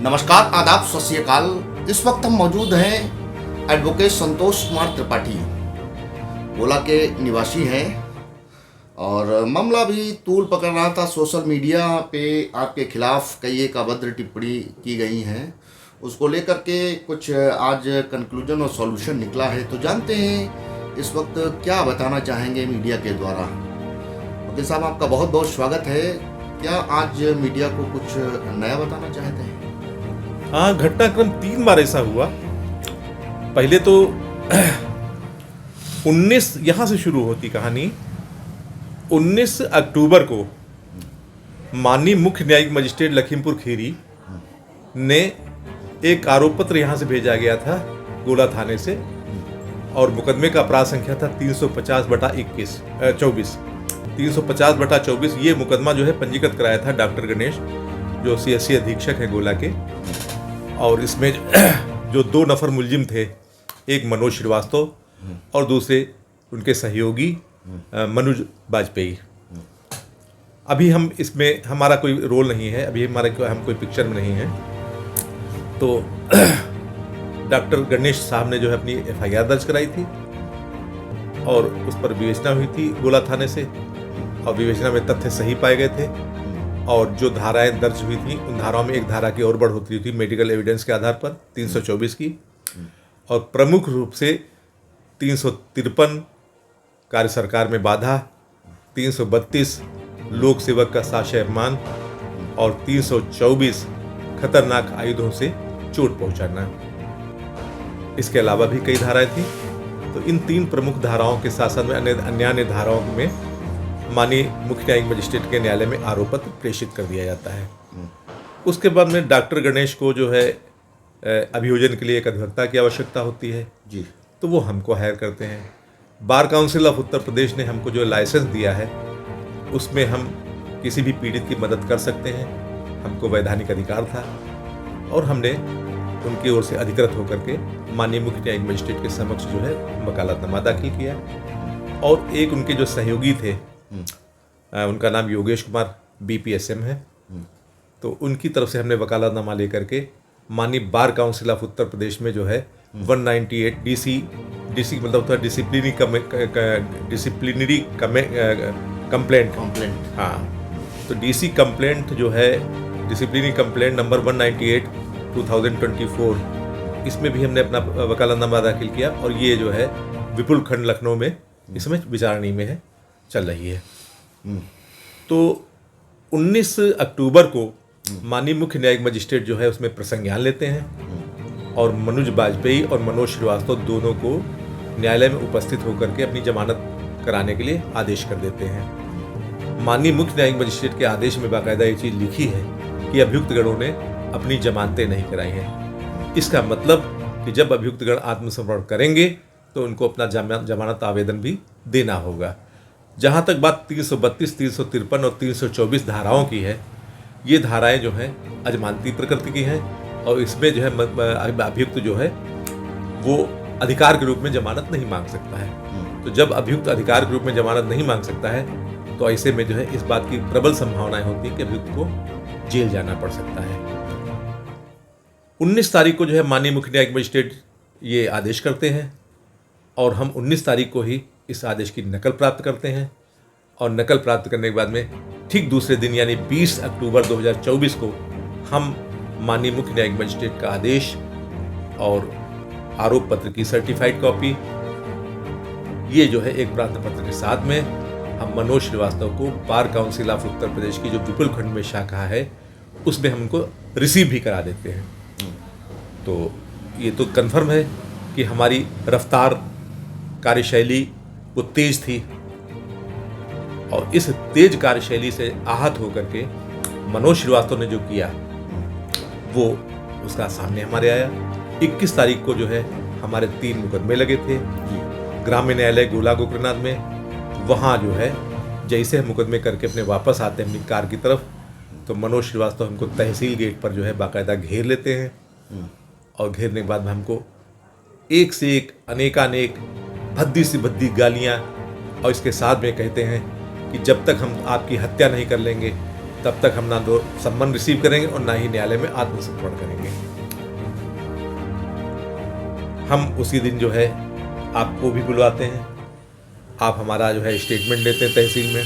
नमस्कार, आदाब, सत श्री अकाल। इस वक्त हम मौजूद हैं एडवोकेट संतोष कुमार त्रिपाठी, गोला के निवासी हैं और मामला भी तूल पकड़ रहा था। सोशल मीडिया पे आपके खिलाफ कई एक अभद्र टिप्पणी की गई हैं, उसको लेकर के कुछ आज कंक्लूजन और सॉल्यूशन निकला है। तो जानते हैं इस वक्त क्या बताना चाहेंगे मीडिया के द्वारा। वकील साहब, आपका बहुत बहुत स्वागत है। क्या आज मीडिया को कुछ नया बताना चाहते हैं? हाँ, घटनाक्रम 3 बार ऐसा हुआ। पहले तो 19 यहाँ से शुरू होती कहानी। 19 अक्टूबर को माननीय मुख्य न्यायिक मजिस्ट्रेट लखीमपुर खीरी ने एक आरोप पत्र यहाँ से भेजा गया था गोला थाने से, और मुकदमे का अपराध संख्या था 350/24। 350/24 ये मुकदमा जो है पंजीकृत कराया था डॉक्टर गणेश, जो CSC अधीक्षक है गोला के। और इसमें जो 2 नफर मुलजिम थे, एक मनोज श्रीवास्तव और दूसरे उनके सहयोगी मनोज वाजपेयी। अभी हम इसमें हमारा कोई रोल नहीं है, अभी हम कोई पिक्चर में नहीं है। तो डॉक्टर गणेश साहब ने जो है अपनी FIR दर्ज कराई थी और उस पर विवेचना हुई थी गोला थाने से, और विवेचना में तथ्य सही पाए गए थे। और जो धाराएं दर्ज हुई थी उन धाराओं में एक धारा की और बढ़ोतरी थी मेडिकल एविडेंस के आधार पर 324 की, और प्रमुख रूप से 353 कार्य सरकार में बाधा, 332 लोक सेवक का साक्ष्य अपमान और 324 खतरनाक आयुधों से चोट पहुंचाना। इसके अलावा भी कई धाराएं थी। तो इन 3 प्रमुख धाराओं के साथ साथ में अन्य धाराओं में माननीय मुख्य न्यायिक मजिस्ट्रेट के न्यायालय में आरोप पत्र प्रेषित कर दिया जाता है। उसके बाद में डॉक्टर गणेश को जो है अभियोजन के लिए एक अधिवक्ता की आवश्यकता होती है जी, तो वो हमको हायर करते हैं। Bar council of Uttar Pradesh ने हमको जो लाइसेंस दिया है उसमें हम किसी भी पीड़ित की मदद कर सकते हैं, हमको वैधानिक अधिकार था, और हमने उनकी ओर से अधिकृत होकर के माननीय मुख्य न्यायिक मजिस्ट्रेट के समक्ष जो है वकालतनामा दाखिल किया। और एक उनके जो सहयोगी थे, उनका नाम योगेश कुमार BPSM है, तो उनकी तरफ से हमने वकालतनामा लेकर के माननीय bar council of Uttar Pradesh में जो है 198 DC मतलब होता है डिसिप्लिनरी कंप्लेंट। हाँ, तो DC कंप्लेंट जो है डिसिप्लिनरी कंप्लेंट नंबर 198/2024, इसमें भी हमने अपना वकालतनामा दाखिल किया, और ये जो है विपुल खंड लखनऊ में इसमें विचारणी में है, चल रही है। तो 19 अक्टूबर को माननीय मुख्य न्यायिक मजिस्ट्रेट जो है उसमें प्रसंज्ञान लेते हैं, और मनोज वाजपेयी और मनोज श्रीवास्तव दोनों को न्यायालय में उपस्थित होकर के अपनी जमानत कराने के लिए आदेश कर देते हैं। माननीय मुख्य न्यायिक मजिस्ट्रेट के आदेश में बाकायदा ये चीज़ लिखी है कि अभियुक्तगणों ने अपनी जमानतें नहीं कराई हैं। इसका मतलब कि जब अभियुक्तगण आत्मसमर्पण करेंगे तो उनको अपना जमानत आवेदन भी देना होगा। जहाँ तक बात 332, 353 और 324 धाराओं की है, ये धाराएं जो हैं अजमानती प्रकृति की हैं, और इसमें जो है अभियुक्त जो है वो अधिकार के रूप में जमानत नहीं मांग सकता है। तो जब अभियुक्त अधिकार के रूप में जमानत नहीं मांग सकता है तो ऐसे में जो है इस बात की प्रबल संभावनाएं होती है कि अभियुक्त को जेल जाना पड़ सकता है। 19 तारीख को जो है माननीय मुख्य न्यायिक मजिस्ट्रेट ये आदेश करते हैं, और हम 19 तारीख को ही इस आदेश की नकल प्राप्त करते हैं। और नकल प्राप्त करने के बाद में ठीक दूसरे दिन यानी 20 अक्टूबर 2024 को हम माननीय मुख्य न्यायिक मजिस्ट्रेट का आदेश और आरोप पत्र की सर्टिफाइड कॉपी, ये जो है एक प्रार्थना पत्र के साथ में हम मनोज श्रीवास्तव को bar council of Uttar Pradesh की जो विपुल खंड में शाखा है उसमें हम उनको रिसीव भी करा देते हैं। तो ये तो कन्फर्म है कि हमारी रफ्तार, कार्यशैली वो तेज थी, और इस तेज कार्यशैली से आहत होकर के मनोज श्रीवास्तव ने जो किया वो उसका सामने हमारे आया। 21 तारीख को जो है हमारे 3 मुकदमे लगे थे ग्राम्य न्यायालय गोला गोकर्णनाथ में। वहाँ जो है जैसे हम मुकदमे करके अपने वापस आते हैं अपनी कार की तरफ, तो मनोज श्रीवास्तव हमको तहसील गेट पर जो है बाकायदा घेर लेते हैं, और घेरने के बाद में हमको एक से एक अनेकानेक भद्दी सी भद्दी गालियाँ, और इसके साथ में कहते हैं कि जब तक हम आपकी हत्या नहीं कर लेंगे तब तक हम ना दो सम्मान रिसीव करेंगे और ना ही न्यायालय में आत्मसमर्पण करेंगे। हम उसी दिन जो है आपको भी बुलवाते हैं, आप हमारा जो है स्टेटमेंट लेते हैं तहसील में,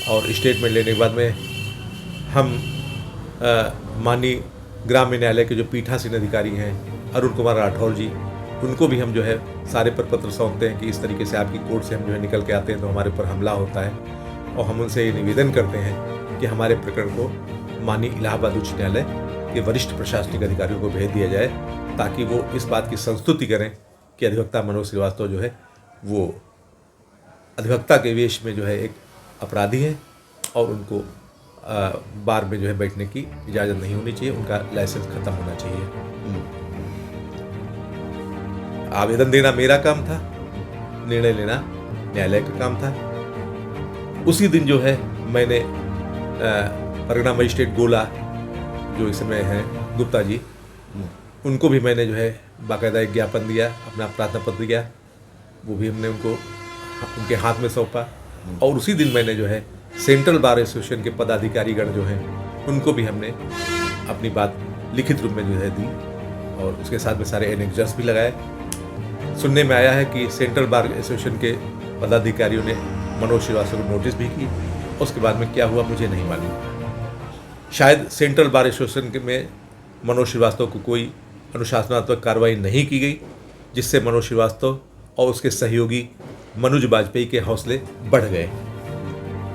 और स्टेटमेंट लेने के बाद में हम माननीय ग्राम्य न्यायालय के जो पीठासीन अधिकारी हैं अरुण कुमार राठौर जी, उनको भी हम जो है सारे पत्र सौंपते हैं कि इस तरीके से आपकी कोर्ट से हम जो है निकल के आते हैं तो हमारे ऊपर हमला होता है, और हम उनसे ये निवेदन करते हैं कि हमारे प्रकरण को माननीय इलाहाबाद उच्च न्यायालय के वरिष्ठ प्रशासनिक अधिकारियों को भेज दिया जाए, ताकि वो इस बात की संस्तुति करें कि अधिवक्ता मनोज श्रीवास्तव जो है वो अधिवक्ता के वेश में जो है एक अपराधी है, और उनको बार में जो है बैठने की इजाज़त नहीं होनी चाहिए, उनका लाइसेंस खत्म होना चाहिए। आवेदन देना मेरा काम था, निर्णय लेना न्यायालय का काम था। उसी दिन जो है मैंने परगना मजिस्ट्रेट गोला जो इस समय हैं गुप्ता जी, उनको भी मैंने जो है बाकायदा एक ज्ञापन दिया, अपना प्रार्थना पत्र दिया, वो भी हमने उनके हाथ में सौंपा। और उसी दिन मैंने जो है सेंट्रल बार एसोसिएशन के पदाधिकारीगण जो हैं उनको भी हमने अपनी बात लिखित रूप में जो है दी, और उसके साथ में सारे एनेक्जर्स भी लगाए। सुनने में आया है कि सेंट्रल बार एसोसिएशन के पदाधिकारियों ने मनोज श्रीवास्तव को नोटिस भी की, उसके बाद में क्या हुआ मुझे नहीं मालूम। शायद सेंट्रल बार एसोसिएशन में मनोज श्रीवास्तव को कोई अनुशासनात्मक कार्रवाई नहीं की गई, जिससे मनोज श्रीवास्तव और उसके सहयोगी मनोज वाजपेयी के हौसले बढ़ गए।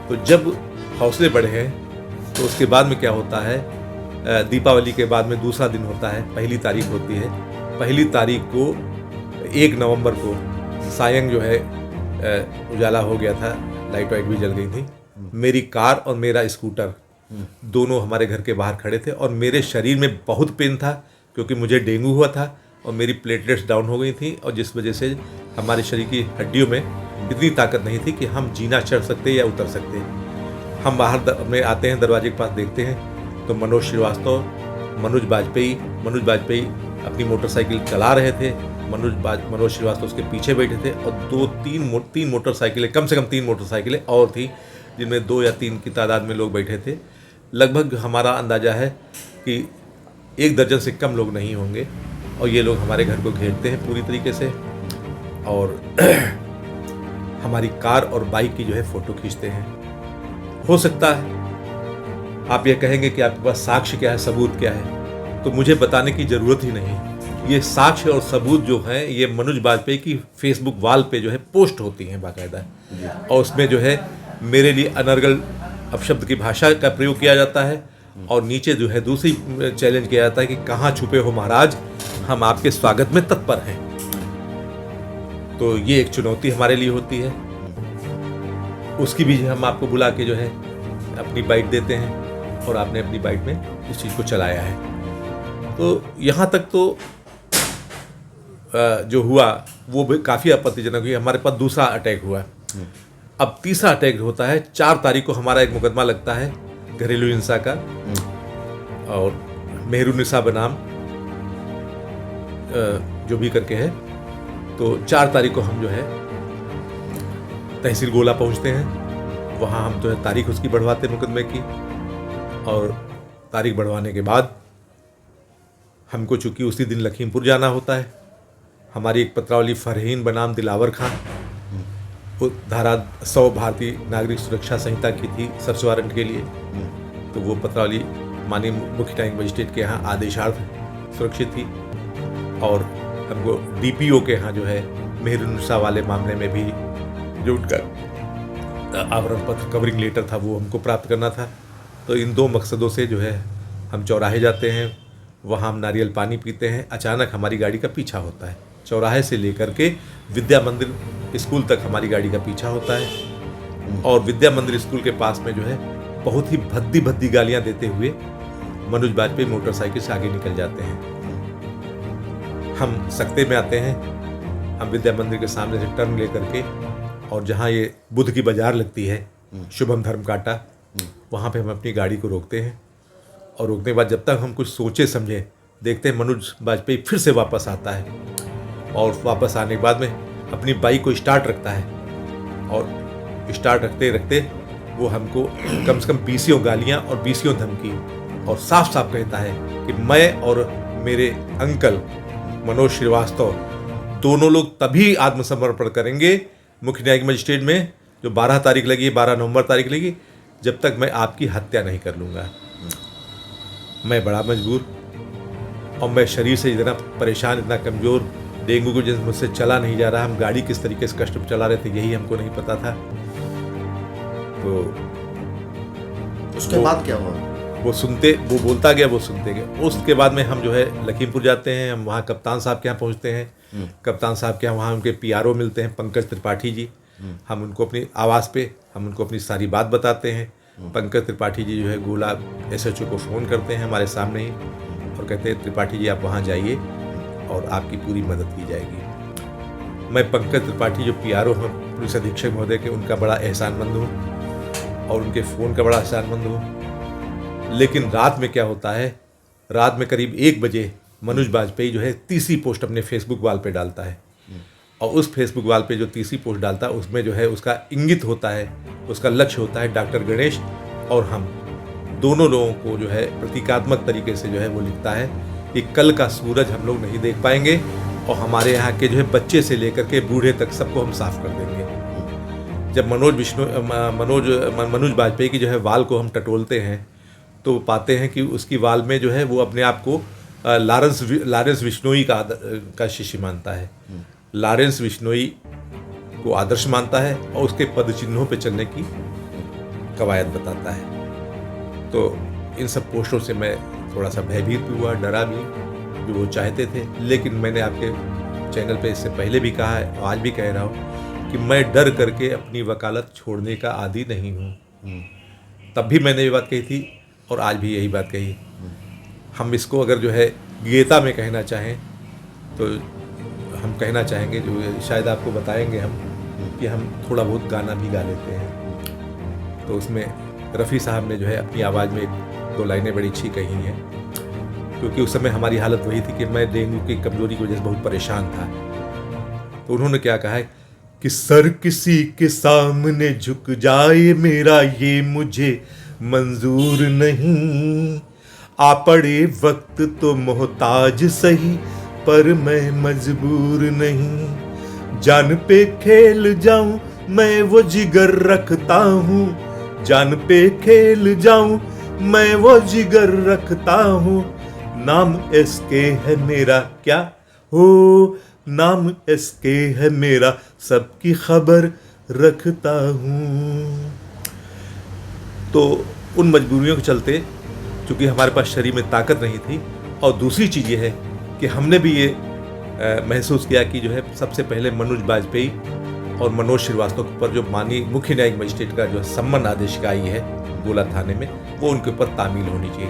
तो जब हौसले बढ़े हैं तो उसके बाद में क्या होता है, दीपावली के बाद में दूसरा दिन होता है, पहली तारीख होती है। पहली तारीख को 1 नवंबर को सायं जो है उजाला हो गया था, लाइट वाइट भी जल गई थी। मेरी कार और मेरा स्कूटर दोनों हमारे घर के बाहर खड़े थे, और मेरे शरीर में बहुत पेन था क्योंकि मुझे डेंगू हुआ था और मेरी प्लेटलेट्स डाउन हो गई थी, और जिस वजह से हमारे शरीर की हड्डियों में इतनी ताकत नहीं थी कि हम जीना चढ़ सकते या उतर सकते। हम बाहर में आते हैं, दरवाजे के पास देखते हैं तो मनोज श्रीवास्तव, मनोज वाजपेयी अपनी मोटरसाइकिल चला रहे थे। मनोज श्रीवास्तव उसके पीछे बैठे थे, और तीन मोटरसाइकिलें, कम से कम 3 मोटरसाइकिलें और थी, जिनमें 2 या 3 की तादाद में लोग बैठे थे। लगभग हमारा अंदाज़ा है कि 1 दर्जन से कम लोग नहीं होंगे, और ये लोग हमारे घर को घेरते हैं पूरी तरीके से, और हमारी कार और बाइक की जो है फ़ोटो खींचते हैं। हो सकता है आप ये कहेंगे कि आपके पास साक्ष्य क्या है, सबूत क्या है, तो मुझे बताने की ज़रूरत ही नहीं। ये साक्ष्य और सबूत जो हैं ये मनोज वाजपेयी की फेसबुक वॉल पे जो है पोस्ट होती हैं बाकायदा, और उसमें जो है मेरे लिए अनर्गल अपशब्द की भाषा का प्रयोग किया जाता है, और नीचे जो है दूसरी चैलेंज किया जाता है कि कहाँ छुपे हो महाराज, हम आपके स्वागत में तत्पर हैं। तो ये एक चुनौती हमारे लिए होती है। उसकी भी हम आपको बुला के जो है अपनी बाइट देते हैं, और आपने अपनी बाइट में इस चीज़ को चलाया है। तो यहाँ तक तो जो हुआ वो भी काफ़ी आपत्तिजनक हुई। हमारे पास दूसरा अटैक हुआ, अब तीसरा अटैक होता है। 4 तारीख को हमारा एक मुकदमा लगता है घरेलू हिंसा का, और मेहरुन्निसा बनाम जो भी करके है। तो 4 तारीख को हम जो है तहसील गोला पहुंचते हैं, वहाँ हम जो है तारीख उसकी बढ़वाते मुकदमे की, और तारीख बढ़वाने के बाद हमको चूँकि उसी दिन लखीमपुर जाना होता है, हमारी एक पत्रावली फरहीन बनाम दिलावर खान, वो धारा 100 भारतीय नागरिक सुरक्षा संहिता की थी सर्च वारंट के लिए, तो वो पत्रावली माननीय मुख्य न्यायिक मजिस्ट्रेट के यहाँ आदेशार्थ सुरक्षित थी। और हमको डीपीओ के यहाँ जो है मेहरुन्निसा वाले मामले में भी जो उनका आवरण पत्र कवरिंग लेटर था वो हमको प्राप्त करना था। तो इन 2 मकसदों से जो है हम चौराहे जाते हैं, वहाँ हम नारियल पानी पीते हैं। अचानक हमारी गाड़ी का पीछा होता है, चौराहे से लेकर के विद्या मंदिर स्कूल तक हमारी गाड़ी का पीछा होता है, और विद्या मंदिर स्कूल के पास में जो है बहुत ही भद्दी गालियाँ देते हुए मनोज वाजपेयी मोटरसाइकिल से आगे निकल जाते हैं। हम सकते में आते हैं, हम विद्या मंदिर के सामने से टर्न ले करके, और जहाँ ये बुध की बाजार लगती है शुभम धर्म काटा, वहाँ पे हम अपनी गाड़ी को रोकते हैं, और रोकने के बाद जब तक हम कुछ सोचे समझे देखते हैं मनोज वाजपेयी फिर से वापस आता है, और वापस आने के बाद में अपनी बाइक को स्टार्ट रखता है, और स्टार्ट रखते रखते वो हमको कम से कम 20 गालियाँ और 20 धमकी, और साफ साफ कहता है कि मैं और मेरे अंकल मनोज श्रीवास्तव दोनों लोग तभी आत्मसमर्पण करेंगे मुख्य न्यायिक मजिस्ट्रेट में, जो 12 तारीख लगी, 12 नवंबर तारीख लगी, जब तक मैं आपकी हत्या नहीं कर लूँगा। मैं बड़ा मजबूर, और मैं शरीर से इतना परेशान, इतना कमज़ोर, डेंगू की वजह से मुझसे चला नहीं जा रहा। हम गाड़ी किस तरीके से कष्ट में चला रहे थे यही हमको नहीं पता था। तो उसके बाद क्या हुआ? वो बोलता गया, वो सुनते गए। उसके बाद में हम जो है लखीमपुर जाते हैं, हम वहाँ कप्तान साहब के यहाँ पहुँचते हैं। कप्तान साहब के यहाँ वहाँ उनके पीआरओ मिलते हैं, पंकज त्रिपाठी जी। हम उनको अपनी आवाज़ पे हम उनको अपनी सारी बात बताते हैं। पंकज त्रिपाठी जी जो है गोला एसएचओ को फ़ोन करते हैं हमारे सामने ही, और कहते हैं त्रिपाठी जी आप वहाँ जाइए और आपकी पूरी मदद की जाएगी। मैं पंकज त्रिपाठी जो पीआरओ हैं पुलिस अधीक्षक महोदय के, उनका बड़ा एहसानमंद हूँ और उनके फ़ोन का बड़ा एहसानमंद हूँ। लेकिन रात में क्या होता है, रात में करीब 1 बजे मनोज बाजपेयी जो है तीसरी पोस्ट अपने फेसबुक वाल पे डालता है, और उस फेसबुक वाल पे जो तीसरी पोस्ट डालता है उसमें जो है उसका इंगित होता है, उसका लक्ष्य होता है डॉक्टर गणेश और हम दोनों लोगों को जो है प्रतीकात्मक तरीके से जो है वो लिखता है कि कल का सूरज हम लोग नहीं देख पाएंगे और हमारे यहाँ के जो है बच्चे से लेकर के बूढ़े तक सबको हम साफ कर देंगे। जब मनोज बाजपेयी की जो है वाल को हम टटोलते हैं तो वो पाते हैं कि उसकी वाल में जो है वो अपने आप को लॉरेंस बिश्नोई का शिष्य मानता है, लॉरेंस बिश्नोई को आदर्श मानता है और उसके पद चिन्हों पे चलने की कवायद बताता है। तो इन सब पोस्टों से मैं थोड़ा सा भयभीत भी हुआ, डरा भी, जो वो चाहते थे। लेकिन मैंने आपके चैनल पे इससे पहले भी कहा है और आज भी कह रहा हूँ कि मैं डर करके अपनी वकालत छोड़ने का आदी नहीं हूँ। तब भी मैंने ये बात कही थी और आज भी यही बात कही। हम इसको अगर जो है गीता में कहना चाहें तो हम कहना चाहेंगे, जो शायद आपको बताएंगे हम, कि हम थोड़ा बहुत गाना भी गा लेते हैं। तो उसमें रफ़ी साहब ने जो है अपनी आवाज़ में 1-2 लाइनें बड़ी अच्छी कही हैं, क्योंकि उस समय हमारी हालत वही थी कि मैं डेंगू की कमज़ोरी की वजह से बहुत परेशान था। तो उन्होंने क्या कहा है कि सर किसी के सामने झुक जाए मेरा ये मुझे मंजूर नहीं, आ पड़े वक्त तो मोहताज सही पर मैं मजबूर नहीं, जान पे खेल जाऊं मैं वो जिगर रखता हूँ, जान पे खेल जाऊं मैं वो जिगर रखता हूँ, नाम एसके है मेरा, क्या हो नाम एसके है मेरा, सबकी खबर रखता हूँ। तो उन मजबूरियों के चलते, चूँकि हमारे पास शरीर में ताकत नहीं थी, और दूसरी चीज़ ये है कि हमने भी ये महसूस किया कि जो है सबसे पहले मनोज बाजपेयी और मनोज श्रीवास्तव के ऊपर जो माननीय मुख्य न्यायिक मजिस्ट्रेट का जो सम्मन आदेशिका आई है गोला थाने में, वो उनके ऊपर तामील होनी चाहिए।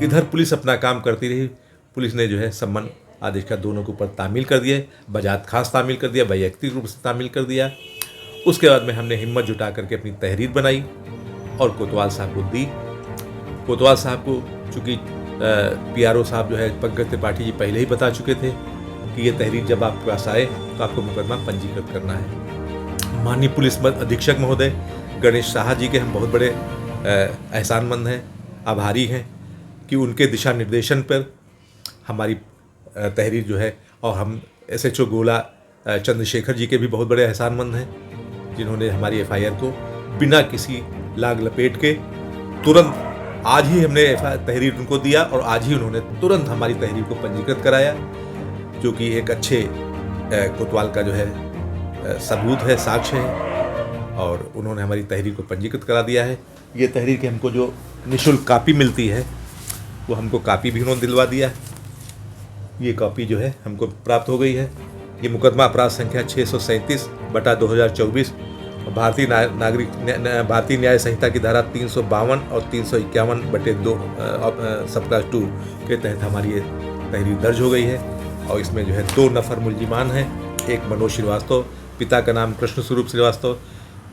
इधर पुलिस अपना काम करती रही, पुलिस ने जो है सम्मन आदेशिका दोनों के ऊपर तामील कर दिया, बजात खास तामील कर दिया, वैयक्तिक रूप से तामील कर दिया। उसके बाद में हमने हिम्मत जुटा करके अपनी तहरीर बनाई और कोतवाल साहब को दी। कोतवाल साहब को चूँकि पीआरओ साहब जो है पंकज त्रिपाठी जी पहले ही बता चुके थे कि ये तहरीर जब आपके पास आए तो आपको मुकदमा पंजीकृत करना है। माननीय पुलिस अधीक्षक महोदय गणेश साहा जी के हम बहुत बड़े एहसानमंद हैं, आभारी हैं कि उनके दिशा निर्देशन पर हमारी तहरीर जो है, और हम एसएचओ गोला चंद्रशेखर जी के भी बहुत बड़े एहसानमंद हैं, जिन्होंने हमारी एफआईआर को बिना किसी लाग लपेट के तुरंत, आज ही हमने तहरीर उनको दिया और आज ही उन्होंने तुरंत हमारी तहरीर को पंजीकृत कराया, जो कि एक अच्छे कोतवाल का जो है सबूत है, साक्ष्य है, और उन्होंने हमारी तहरीर को पंजीकृत करा दिया है। ये तहरीर की हमको जो निःशुल्क कापी मिलती है वो हमको कापी भी उन्होंने दिलवा दिया। ये कॉपी जो है हमको प्राप्त हो गई है। ये मुकदमा अपराध संख्या 637/2024 भारतीय न्याय संहिता की धारा 352 और 351/2 सब क्लास 2 के तहत हमारी ये तहरीर दर्ज हो गई है। और इसमें जो है 2 नफर मुलजिमान हैं, एक मनोज श्रीवास्तव, पिता का नाम कृष्ण स्वरूप श्रीवास्तव,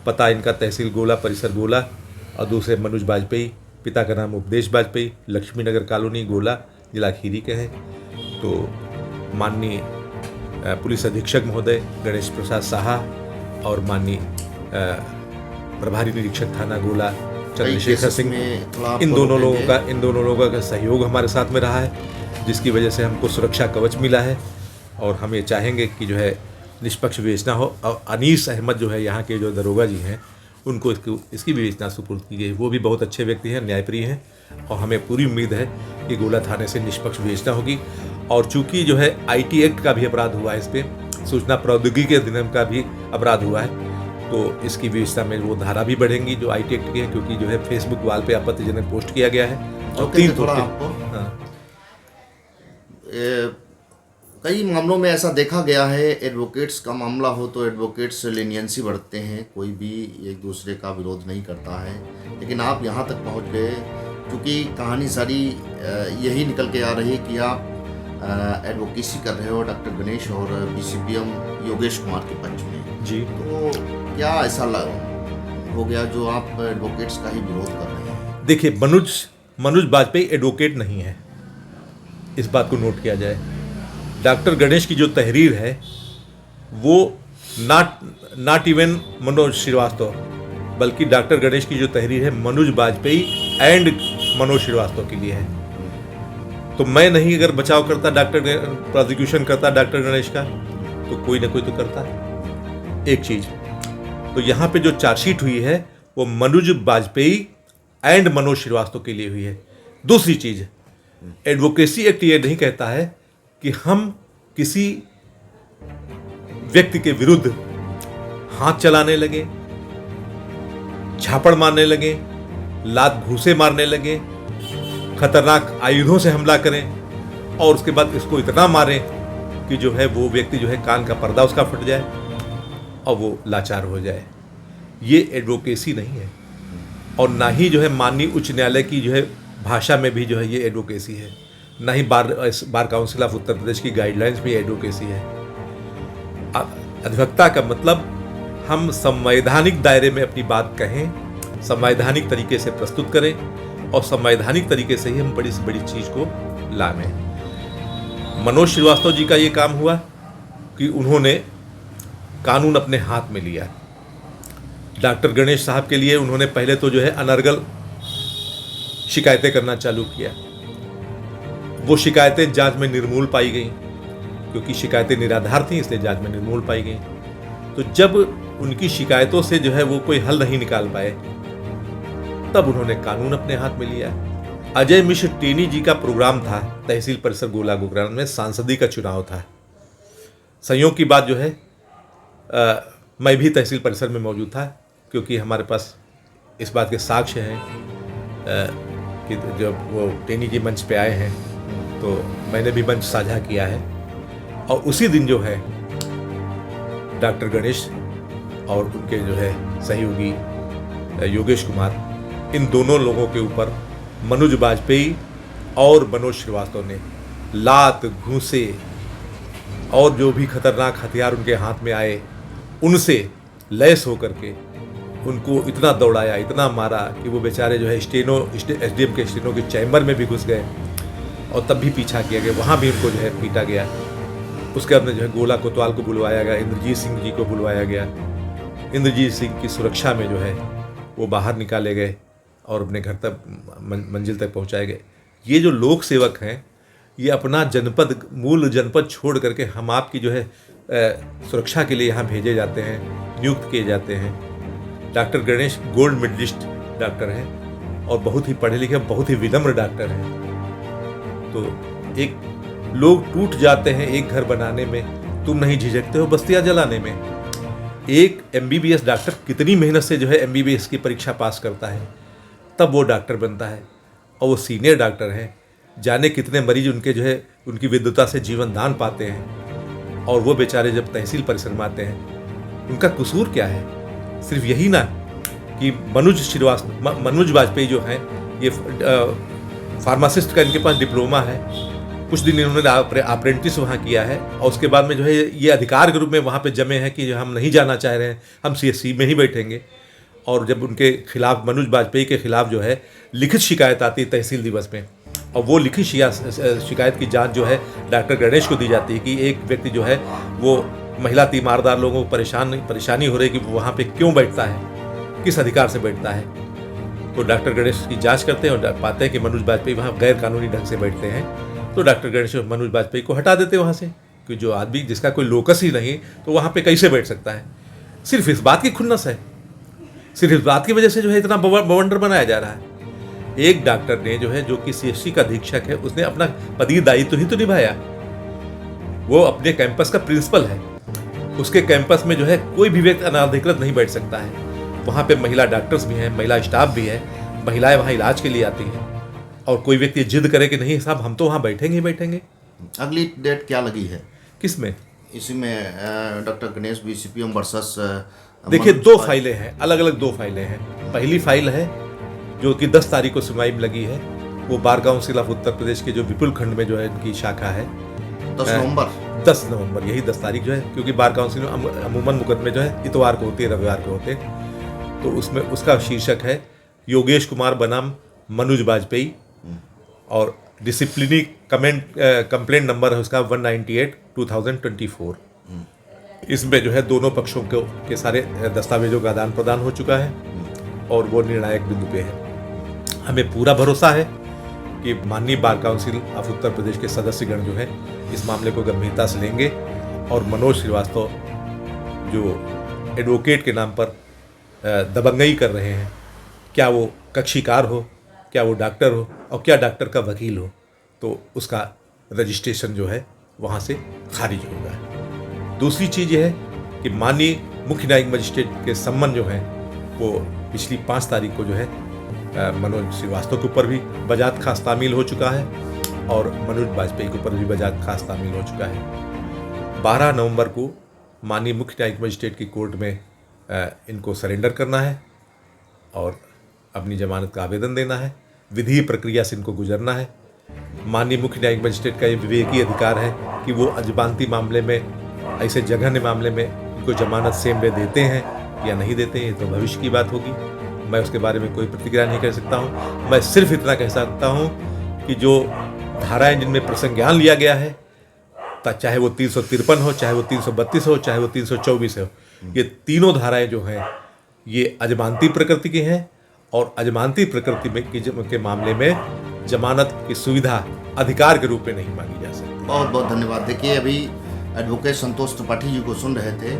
पता इनका तहसील गोला परिसर गोला, और दूसरे मनोज बाजपेयी, पिता का नाम उपदेश बाजपेयी, लक्ष्मी नगर कॉलोनी गोला, जिला खीरी के हैं। तो माननीय पुलिस अधीक्षक महोदय गणेश प्रसाद साहा और माननीय प्रभारी निरीक्षक थाना गोला कई चंद्रशेखर केसेस सिंह, में थोड़ा आप इन दोनों रोकेंगे? लोगों का सहयोग हमारे साथ में रहा है, जिसकी वजह से हमको सुरक्षा कवच मिला है। और हम ये चाहेंगे कि जो है निष्पक्ष विवेचना हो। और अनीस अहमद जो है यहाँ के जो दरोगा जी हैं, उनको इसकी विवेचना सुपुर्द की गई। वो भी बहुत अच्छे व्यक्ति हैं, न्यायप्रिय हैं, और हमें पूरी उम्मीद है कि गोला थाने से निष्पक्ष विवेचना होगी। और चूंकि जो है IT एक्ट का भी अपराध हुआ है, इस पर सूचना प्रौद्योगिकी के अधिनियम का भी अपराध हुआ है, तो इसकी विवेचना में वो धारा भी बढ़ेंगी जो IT एक्ट की है, क्योंकि जो है फेसबुक वाल पे आपत्तिजनक पोस्ट किया गया है। और ओके, थोड़ा आपको हाँ, कई मामलों में ऐसा देखा गया है, एडवोकेट्स का मामला हो तो एडवोकेट्स लीनियंसी बढ़ते हैं, कोई भी एक दूसरे का विरोध नहीं करता है। लेकिन आप यहाँ तक पहुँच गए, क्योंकि कहानी सारी यही निकल के आ रही है कि आप एडवोकेसी कर रहे हो डॉक्टर गणेश और BCPM योगेश कुमार के पक्ष में जी। तो क्या ऐसा हो गया जो आप एडवोकेट्स का ही विरोध कर रहे हैं? देखिए, मनोज बाजपेयी एडवोकेट नहीं है, इस बात को नोट किया जाए। डॉक्टर गणेश की जो तहरीर है वो नॉट इवन मनोज श्रीवास्तव, बल्कि डॉक्टर गणेश की जो तहरीर है मनोज बाजपेयी एंड मनोज श्रीवास्तव के लिए है। तो मैं नहीं अगर बचाव करता, प्रोसिक्यूशन करता डॉक्टर गणेश का, तो कोई ना कोई तो करता। एक चीज तो यहाँ पे जो चार्जशीट हुई है वो मनोज बाजपेयी एंड मनोज श्रीवास्तव के लिए हुई है। दूसरी चीज, एडवोकेसी एक्ट ये नहीं कहता है कि हम किसी व्यक्ति के विरुद्ध हाथ चलाने लगे, झापड़ मारने लगे, लात घूसे मारने लगे, खतरनाक आयुधों से हमला करें और उसके बाद इसको इतना मारें कि जो है वो व्यक्ति जो है कान का पर्दा उसका फट जाए और वो लाचार हो जाए। ये एडवोकेसी नहीं है, और ना ही जो है माननीय उच्च न्यायालय की जो है भाषा में भी जो है ये एडवोकेसी है, ना ही bar council of Uttar Pradesh की गाइडलाइंस में एडवोकेसी है। अधिवक्ता का मतलब हम संवैधानिक दायरे में अपनी बात कहें, संवैधानिक तरीके से प्रस्तुत करें और संवैधानिक तरीके से ही हम बड़ी से बड़ी चीज को लाएं। मनोज श्रीवास्तव जी का ये काम हुआ कि उन्होंने कानून अपने हाथ में लिया। डॉक्टर गणेश साहब के लिए उन्होंने पहले तो जो है अनर्गल शिकायतें करना चालू किया। वो शिकायतें जांच में निर्मूल पाई गई, क्योंकि शिकायतें निराधार थीं इसलिए जांच में निर्मूल पाई गई। तो जब उनकी शिकायतों से जो है वो कोई हल नहीं निकाल पाए, तब उन्होंने कानून अपने हाथ में लिया। अजय मिश्र टेनी जी का प्रोग्राम था तहसील परिसर गोला गोकरण में, सांसदी का चुनाव था। संयोग की बात जो है मैं भी तहसील परिसर में मौजूद था, क्योंकि हमारे पास इस बात के साक्ष्य हैं कि जब वो टेनी जी मंच पे आए हैं तो मैंने भी मंच साझा किया है। और उसी दिन जो है डॉक्टर गणेश और उनके जो है सहयोगी योगेश कुमार, इन दोनों लोगों के ऊपर मनोज बाजपेयी और मनोज श्रीवास्तव ने लात, घूंसे और जो भी खतरनाक हथियार उनके हाथ में आए उनसे लैस होकर के उनको इतना दौड़ाया, इतना मारा कि वो बेचारे जो है SDM के स्टेनो के चैम्बर में भी घुस गए और तब भी पीछा किया गया, वहाँ भी उनको जो है पीटा गया। उसके बाद में जो है गोला कोतवाल को बुलवाया गया, इंद्रजीत सिंह जी को बुलवाया गया। इंद्रजीत सिंह की सुरक्षा में जो है वो बाहर निकाले गए और अपने घर तक मंजिल तक पहुंचाए गए। ये जो लोक सेवक हैं, ये अपना जनपद, मूल जनपद छोड़ करके हम आपकी जो है सुरक्षा के लिए यहाँ भेजे जाते हैं, नियुक्त किए जाते हैं। Doctor Ganesh gold medallist doctor हैं और बहुत ही पढ़े लिखे, बहुत ही विनम्र डॉक्टर हैं। तो एक लोग टूट जाते हैं एक घर बनाने में, तुम नहीं झिझकते हो बस्तियां जलाने में। एक MBBS डॉक्टर कितनी मेहनत से जो है MBBS की परीक्षा पास करता है, तब वो डॉक्टर बनता है, और वो सीनियर डॉक्टर हैं। जाने कितने मरीज उनके जो है उनकी विद्वता से जीवन दान पाते हैं, और वो बेचारे जब तहसील परिसर में आते हैं, उनका कसूर क्या है? सिर्फ यही ना कि मनोज बाजपेयी जो हैं, ये फार्मासिस्ट का इनके पास डिप्लोमा है, कुछ दिन इन्होंने अप्रेंटिस वहाँ किया है, और उसके बाद में जो है ये अधिकार के रूप में वहाँ पे जमे हैं कि हम नहीं जाना चाह रहे हैं, हम CSC में ही बैठेंगे। और जब उनके खिलाफ, मनोज बाजपेयी के खिलाफ जो है लिखित शिकायत आती है तहसील दिवस में, और वो लिखित शिकायत की जांच जो है डॉक्टर गणेश को दी जाती है कि एक व्यक्ति जो है वो महिला तीमारदार लोगों को परेशानी हो रही है कि वो वहाँ पे क्यों बैठता है, किस अधिकार से बैठता है। तो डॉक्टर गणेश की जांच करते हैं और पाते हैं कि मनोज बाजपेयी वहाँ गैर कानूनी ढंग से बैठते हैं, तो डॉक्टर गणेश मनोज बाजपेयी को हटा देते हैं वहाँ से, कि जो आदमी जिसका कोई लोकस ही नहीं तो वहाँ पे कैसे बैठ सकता है। सिर्फ इस बात की खुन्नस है, सिर्फ इस बात की वजह से जो है इतना बवंडर बनाया जा रहा है। एक डॉक्टर ने जो है, जो कि CSC का अधीक्षक है, उसने अपना पदीय दायित्व ही तो निभाया। वो अपने कैंपस का प्रिंसिपल है, उसके कैंपस में जो है कोई भी व्यक्ति अनाधिकृत नहीं बैठ सकता है। वहाँ पे महिला डॉक्टर्स भी हैं, महिला स्टाफ भी है, महिलाएं वहाँ इलाज के लिए आती हैं, और कोई व्यक्ति जिद करे कि नहीं साहब हम तो वहाँ बैठेंगे ही बैठेंगे। अगली डेट क्या लगी है किस में? इसी में डॉक्टर गणेश BCPM वर्सेस देखिए, 2 फाइलें हैं, अलग अलग 2 फाइलें हैं। पहली फाइल है जो कि 10 तारीख को सुनवाई में लगी है, वो bar council of Uttar Pradesh के जो विपुल खंड में जो है इनकी शाखा है। 10 नवंबर यही 10 तारीख जो है, क्योंकि बार काउंसिल में अमूमन मुकदमे जो है इतवार को होते हैं, रविवार को होते हैं। तो उसमें उसका शीर्षक है योगेश कुमार बनाम मनोज बाजपेयी, और डिसिप्लिनरी कंप्लेंट नंबर है उसका 198/2024। इसमें जो है दोनों पक्षों के सारे दस्तावेजों का आदान प्रदान हो चुका है और वो निर्णायक बिंदु पे है। हमें पूरा भरोसा है कि माननीय bar council of Uttar Pradesh के सदस्यगण जो है इस मामले को गंभीरता से लेंगे, और मनोज श्रीवास्तव जो एडवोकेट के नाम पर दबंगई कर रहे हैं, क्या वो कक्षीकार हो, क्या वो डॉक्टर हो, और क्या डॉक्टर का वकील हो, तो उसका रजिस्ट्रेशन जो है वहाँ से खारिज होगा। दूसरी चीज़ यह है कि माननीय मुख्य न्यायिक मजिस्ट्रेट के सम्मन जो है वो पिछली 5 तारीख को जो है मनोज श्रीवास्तव के ऊपर भी बजात खास तामील हो चुका है, और मनोज बाजपेयी के ऊपर भी बजात खास तामील हो चुका है। 12 नवंबर को माननीय मुख्य न्यायिक मजिस्ट्रेट की कोर्ट में इनको सरेंडर करना है और अपनी जमानत का आवेदन देना है। विधि प्रक्रिया से इनको गुजरना है। माननीय मुख्य न्यायिक मजिस्ट्रेट का ये विवेकी अधिकार है कि वो अजमानती मामले में, ऐसे जघन्य मामले में इनको जमानत सेम डे देते हैं या नहीं देते हैं, ये तो भविष्य की बात होगी। मैं उसके बारे में कोई प्रतिक्रिया नहीं कर सकता हूँ। मैं सिर्फ इतना कह सकता हूँ कि जो धाराएं जिनमें प्रसंज्ञान लिया गया है, चाहे वो 353 हो, चाहे वो 332 हो, चाहे वो 324 हो, ये तीनों धाराएं जो हैं ये अजमानती प्रकृति की हैं, और अजमानती प्रकृति में के मामले में जमानत की सुविधा अधिकार के रूप में नहीं मानी जा सकती। बहुत बहुत धन्यवाद। देखिए, अभी एडवोकेट संतोष त्रिपाठी जी को सुन रहे थे,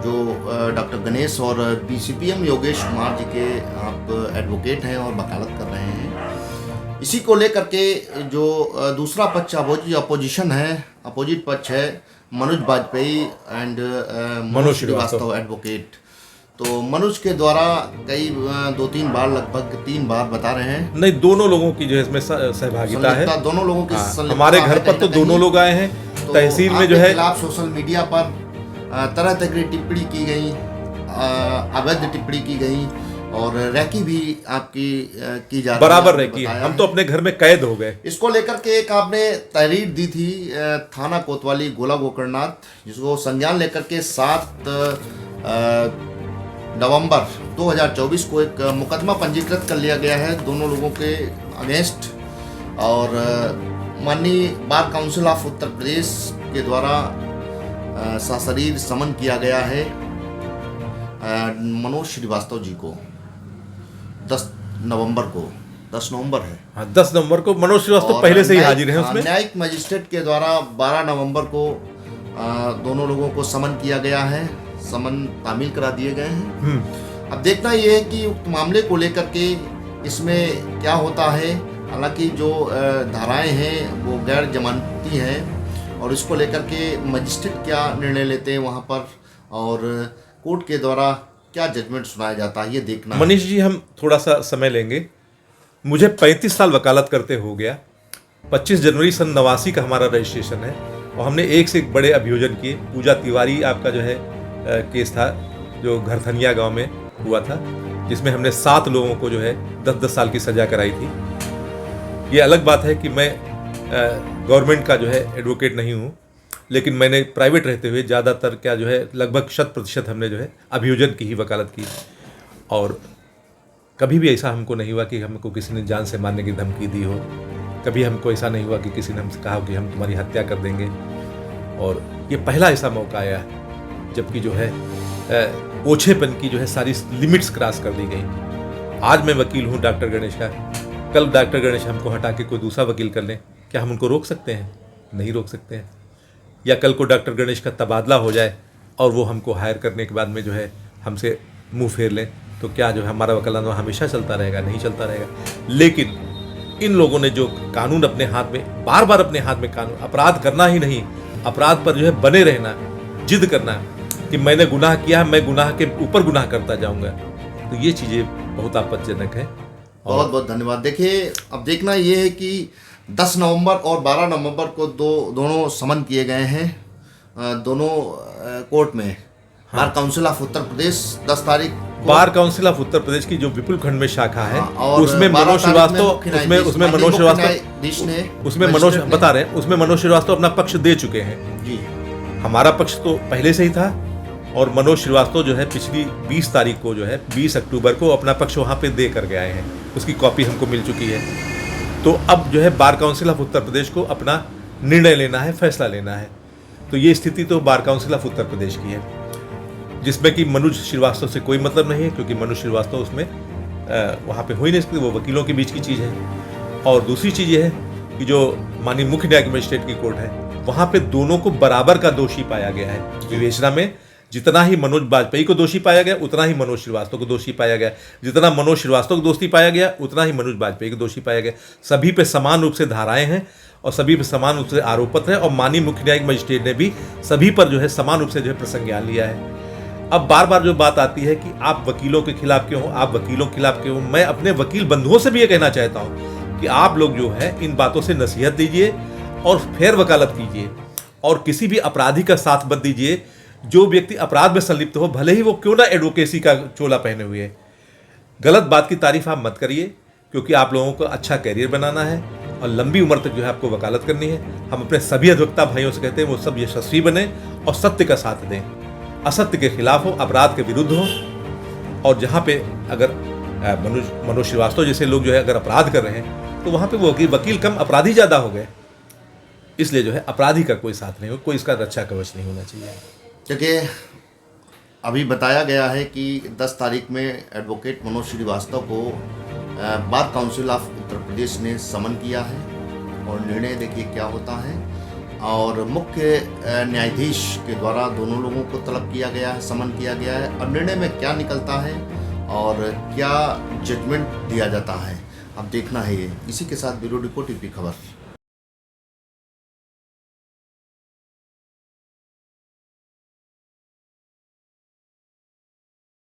जो डॉक्टर गणेश और BCPM योगेश कुमार जी के आप एडवोकेट हैं और वकालत कर रहे हैं। इसी को लेकर के जो दूसरा पक्ष अपोजिशन है, अपोजिट पक्ष है मनोज बाजपेयी एंड मनोज श्रीवास्तव एडवोकेट। तो मनोज के द्वारा कई 2-3 बार, लगभग 3 बार बता रहे हैं, नहीं, दोनों लोगों की जो है इसमें सहभागिता है। दोनों लोगों की हमारे घर पर तो दोनों लोग आए हैं। तो तहसील में जो है खिलाफ सोशल मीडिया पर तरह तरह की टिप्पणी की गई, अवैध टिप्पणी की गई, और रैकी भी आपकी की जा रही है। बराबर रैकी, हम तो अपने घर में कैद हो गए। इसको लेकर के एक आपने तहरीर दी थी थाना कोतवाली गोला गोकर्णनाथ, जिसको संज्ञान लेकर के 7 नवंबर 2024 को एक मुकदमा पंजीकृत कर लिया गया है दोनों लोगों के अगेंस्ट, और माननीय bar council of Uttar Pradesh के द्वारा सशरीर समन किया गया है मनोज श्रीवास्तव जी को 10 नवंबर को। 10 नवंबर है, हाँ, 10 नवंबर को मनोज श्रीवास्तव पहले से ही हाजिर हैं उसमें। न्यायिक मजिस्ट्रेट के द्वारा 12 नवंबर को दोनों लोगों को समन किया गया है, समन तामील करा दिए गए हैं। अब देखना यह है कि उक्त मामले को लेकर के इसमें क्या होता है। हालांकि जो धाराएं हैं वो गैर जमानती हैं, और इसको लेकर के मजिस्ट्रेट क्या निर्णय लेते हैं वहाँ पर, और कोर्ट के द्वारा क्या जजमेंट सुनाया जाता है, ये देखना। मनीष जी, हम थोड़ा सा समय लेंगे। मुझे 35 साल वकालत करते हो गया। 25 जनवरी सन 89 का हमारा रजिस्ट्रेशन है, और हमने एक से एक बड़े अभियोजन किए। पूजा तिवारी आपका जो है केस था, जो घरथनिया गांव में हुआ था, जिसमें हमने 7 लोगों को जो है 10-10 साल की सजा कराई थी। ये अलग बात है कि मैं गवर्नमेंट का जो है एडवोकेट नहीं हूँ, लेकिन मैंने प्राइवेट रहते हुए ज़्यादातर क्या जो है लगभग 100% हमने जो है अभियोजन की ही वकालत की, और कभी भी ऐसा हमको नहीं हुआ कि हमको किसी ने जान से मारने की धमकी दी हो। कभी हमको ऐसा नहीं हुआ कि किसी ने हमसे कहा कि हम तुम्हारी हत्या कर देंगे। और ये पहला ऐसा मौका आया जबकि जो है ओछेपन की जो है सारी लिमिट्स क्रॉस कर दी गई। आज मैं वकील हूँ डॉक्टर गणेश का, कल डॉक्टर गणेश हमको हटा के कोई दूसरा वकील कर लें, क्या हम उनको रोक सकते हैं? नहीं रोक सकते हैं। या कल को डॉक्टर गणेश का तबादला हो जाए और वो हमको हायर करने के बाद में जो है हमसे मुंह फेर लें, तो क्या जो है हमारा वकालतनामा हमेशा चलता रहेगा? नहीं चलता रहेगा। लेकिन इन लोगों ने जो कानून अपने हाथ में, बार बार अपने हाथ में कानून, अपराध करना ही नहीं, अपराध पर जो है बने रहना, जिद करना कि मैंने गुनाह किया, मैं गुनाह के ऊपर गुनाह करता जाऊंगा, तो ये चीज़ें बहुत आपत्तिजनक है। बहुत बहुत धन्यवाद। देखिए, अब देखना ये है कि 10 नवंबर और 12 नवंबर को दोनों समन किए गए हैं दोनों कोर्ट में। Bar council of Uttar Pradesh 10 तारीख को, bar council of Uttar Pradesh की जो विपुल खंड में शाखा है, और उसमें 12 मनोज तारीख श्रीवास्तव, में उसमें मनोज श्रीवास्तव बता रहे हैं, उसमें मनोज श्रीवास्तव अपना पक्ष दे चुके हैं जी। हमारा पक्ष तो पहले से ही था, और मनोज श्रीवास्तव जो है पिछली 20 तारीख को जो है 20 अक्टूबर को अपना पक्ष वहाँ पे दे करके आए हैं, उसकी कॉपी हमको मिल चुकी है। तो अब जो है bar council of Uttar Pradesh को अपना निर्णय लेना है, फैसला लेना है। तो ये स्थिति तो bar council of Uttar Pradesh की है, जिसमें कि मनोज श्रीवास्तव से कोई मतलब नहीं है, क्योंकि मनोज श्रीवास्तव उसमें वहाँ पे हो ही नहीं सकती, वो वकीलों के बीच की चीज़ है। और दूसरी चीज़ ये है कि जो माननीय मुख्य न्यायिक मजिस्ट्रेट की कोर्ट है, वहाँ पे दोनों को बराबर का दोषी पाया गया है विवेचना में। जितना ही मनोज वाजपेयी को दोषी पाया गया, उतना ही मनोज श्रीवास्तव को दोषी पाया गया। जितना मनोज श्रीवास्तव को दोषी पाया गया, उतना ही मनोज वाजपेयी को दोषी पाया गया। सभी पे समान रूप से धाराएं हैं और सभी पे समान रूप से आरोप पत्र है, और माननीय मुख्य न्यायिक मजिस्ट्रेट ने भी सभी पर जो है समान रूप से जो है प्रसंज्ञान लिया है। अब बार बार जो बात आती है कि आप वकीलों के खिलाफ क्यों हो, आप वकीलों के खिलाफ क्यों हो, मैं अपने वकील बंधुओं से भी ये कहना चाहता हूँ कि आप लोग जो है इन बातों से नसीहत दीजिए और फेर वकालत कीजिए, और किसी भी अपराधी का साथ मत दीजिए। जो व्यक्ति अपराध में संलिप्त हो, भले ही वो क्यों ना एडवोकेसी का चोला पहने हुए है, गलत बात की तारीफ आप मत करिए, क्योंकि आप लोगों को अच्छा कैरियर बनाना है और लंबी उम्र तक जो है आपको वकालत करनी है। हम अपने सभी अधिवक्ता भाइयों से कहते हैं वो सब यशस्वी बने और सत्य का साथ दें, असत्य के खिलाफ हो, अपराध के विरुद्ध हो। और जहाँ पे अगर मनोज श्रीवास्तव जैसे लोग जो है अगर अपराध कर रहे हैं, तो वहाँ पे वो वकील कम, अपराधी ज़्यादा हो गए। इसलिए जो है अपराधी का कोई साथ नहीं हो, कोई इसका रक्षा कवच नहीं होना चाहिए। देखिए, अभी बताया गया है कि 10 तारीख में एडवोकेट मनोज श्रीवास्तव को bar council of Uttar Pradesh ने समन किया है, और निर्णय देखिए क्या होता है। और मुख्य न्यायाधीश के द्वारा दोनों लोगों को तलब किया गया है, समन किया गया है। अब निर्णय में क्या निकलता है और क्या जजमेंट दिया जाता है, अब देखना है ये। इसी के साथ ब्यूरो रिपोर्ट यूपी खबर।